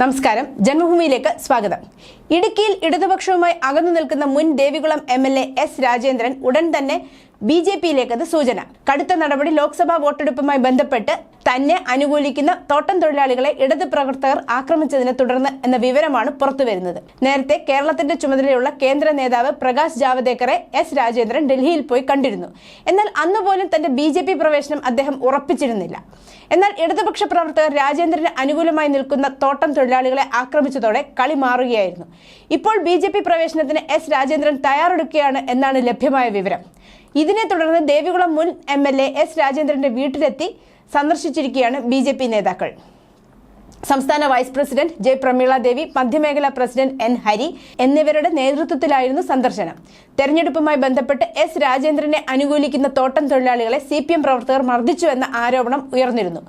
നമസ്കാരം, ജന്മഭൂമിയിലേക്ക് സ്വാഗതം. ഇടുക്കിയിൽ ഇടതുപക്ഷവുമായി അകന്നു നിൽക്കുന്ന മുൻ ദേവികുളം MLA എസ് രാജേന്ദ്രൻ ഉടൻ തന്നെ BJP-യിലേക്കെന്ന് സൂചന. കടുത്ത നടപടി. ലോക്സഭാ വോട്ടെടുപ്പുമായി ബന്ധപ്പെട്ട് തന്നെ അനുകൂലിക്കുന്ന തോട്ടം തൊഴിലാളികളെ ഇടത് പ്രവർത്തകർ ആക്രമിച്ചതിനെ തുടർന്ന് എന്ന വിവരമാണ് പുറത്തുവരുന്നത്. നേരത്തെ കേരളത്തിന്റെ ചുമതലയുള്ള കേന്ദ്ര നേതാവ് പ്രകാശ് ജാവദേക്കറെ എസ് രാജേന്ദ്രൻ ഡൽഹിയിൽ പോയി കണ്ടിരുന്നു. എന്നാൽ അന്നുപോലും തന്റെ BJP പ്രവേശനം അദ്ദേഹം ഉറപ്പിച്ചിരുന്നില്ല. എന്നാൽ ഇടതുപക്ഷ പ്രവർത്തകർ രാജേന്ദ്രന് അനുകൂലമായി നിൽക്കുന്ന തോട്ടം തൊഴിലാളികളെ ആക്രമിച്ചതോടെ കളി മാറുകയായിരുന്നു. ഇപ്പോൾ BJP പ്രവേശനത്തിന് എസ് രാജേന്ദ്രൻ തയ്യാറെടുക്കുകയാണ് എന്നാണ് ലഭ്യമായ വിവരം. ഇതിനെ തുടർന്ന് ദേവികുളം മുൻ MLA എസ് രാജേന്ദ്രന്റെ വീട്ടിലെത്തി സന്ദർശിച്ചിരിക്കുകയാണ് BJP നേതാക്കൾ. സംസ്ഥാന വൈസ് പ്രസിഡന്റ് ജെ പ്രമീള ദേവി, മധ്യമേഖലാ പ്രസിഡന്റ് N ഹരി എന്നിവരുടെ നേതൃത്വത്തിലായിരുന്നു സന്ദർശനം. തെരഞ്ഞെടുപ്പുമായി ബന്ധപ്പെട്ട് എസ് രാജേന്ദ്രനെ അനുകൂലിക്കുന്ന തോട്ടം തൊഴിലാളികളെ CPM പ്രവർത്തകർ മർദ്ദിച്ചുവെന്ന ആരോപണം ഉയർന്നിരുന്നു.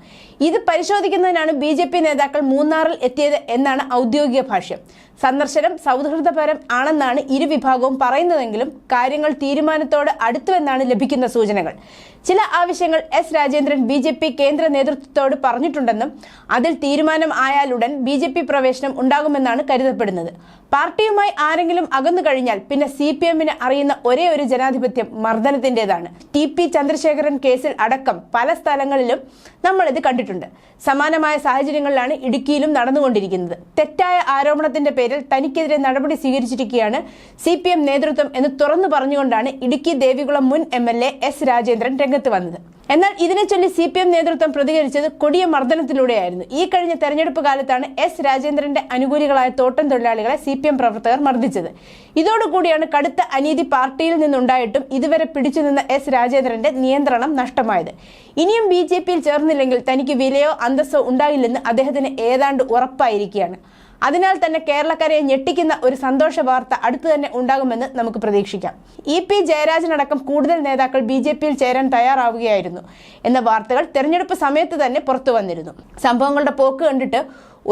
ഇത് പരിശോധിക്കുന്നതിനാണ് BJP നേതാക്കൾ മൂന്നാറിൽ എത്തിയത് എന്നാണ് ഔദ്യോഗിക ഭാഷ്യം. സന്ദർശനം സൗഹൃദപരം ആണെന്നാണ് ഇരുവിഭാഗവും പറയുന്നതെങ്കിലും കാര്യങ്ങൾ തീരുമാനത്തോട് അടുത്തുവെന്നാണ് ലഭിക്കുന്ന സൂചനകൾ. ചില ആവശ്യങ്ങൾ എസ് രാജേന്ദ്രൻ BJP കേന്ദ്ര നേതൃത്വത്തോട് പറഞ്ഞിട്ടുണ്ടെന്നും അതിൽ തീരുമാനം ആയാലുടൻ BJP പ്രവേശനം ഉണ്ടാകുമെന്നാണ് കരുതപ്പെടുന്നത്. പാർട്ടിയുമായി ആരെങ്കിലും അകന്നു കഴിഞ്ഞാൽ പിന്നെ CPM-ന് അറിയുന്ന ഒരേ ഒരു ജനാധിപത്യം മർദ്ദനത്തിൻ്റെതാണ്. TP ചന്ദ്രശേഖരൻ കേസിൽ അടക്കം പല സ്ഥലങ്ങളിലും നമ്മളിത് കണ്ടിട്ടുണ്ട്. സമാനമായ സാഹചര്യങ്ങളിലാണ് ഇടുക്കിയിലും നടന്നുകൊണ്ടിരിക്കുന്നത്. തെറ്റായ ആരോപണത്തിന്റെ പേരിൽ തനിക്കെതിരെ നടപടി സ്വീകരിച്ചിരിക്കുകയാണ് CPM നേതൃത്വം എന്ന് തുറന്നു പറഞ്ഞുകൊണ്ടാണ് ഇടുക്കി ദേവികുളം മുൻ MLA എസ് രാജേന്ദ്രൻ രംഗത്ത് വന്നത്. എന്നാൽ ഇതിനെ ചൊല്ലി CPM നേതൃത്വം പ്രതികരിച്ചത് കൊടിയ മർദ്ദനത്തിലൂടെയായിരുന്നു. ഈ കഴിഞ്ഞ തെരഞ്ഞെടുപ്പ് കാലത്താണ് എസ് രാജേന്ദ്രന്റെ അനുകൂലികളായ തോട്ടം തൊഴിലാളികളെ CPM പ്രവർത്തകർ മർദ്ദിച്ചത്. ഇതോടുകൂടിയാണ് കടുത്ത അനീതി പാർട്ടിയിൽ നിന്നുണ്ടായിട്ടും ഇതുവരെ പിടിച്ചുനിന്ന എസ് രാജേന്ദ്രന്റെ നിയന്ത്രണം നഷ്ടമായത്. ഇനിയും BJP-യിൽ ചേർന്നില്ലെങ്കിൽ തനിക്ക് വിലയോ അന്തസ്സോ ഉണ്ടാകില്ലെന്ന് അദ്ദേഹത്തിന് ഏതാണ്ട് ഉറപ്പായിരിക്കുകയാണ്. അതിനാൽ തന്നെ കേരളക്കരയെ ഞെട്ടിക്കുന്ന ഒരു സന്തോഷ വാർത്ത അടുത്തു തന്നെ ഉണ്ടാകുമെന്ന് നമുക്ക് പ്രതീക്ഷിക്കാം. EP ജയരാജനടക്കം കൂടുതൽ നേതാക്കൾ BJP-യിൽ ചേരാൻ തയ്യാറാവുകയായിരുന്നു എന്ന വാർത്തകൾ തെരഞ്ഞെടുപ്പ് സമയത്ത് തന്നെ പുറത്തു വന്നിരുന്നു. സംഭവങ്ങളുടെ പോക്ക് കണ്ടിട്ട്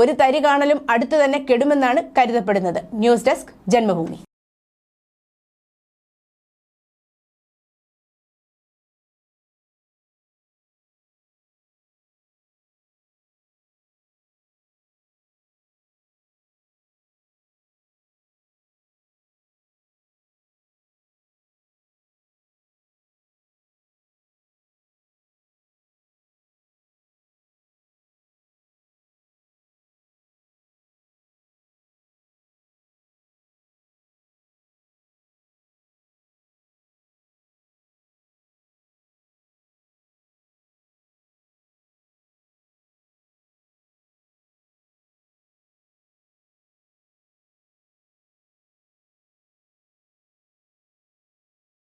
ഒരു തരി കാണലും അടുത്തു തന്നെ കെടുമെന്നാണ് കരുതപ്പെടുന്നത്. News desk, Janmabhumi.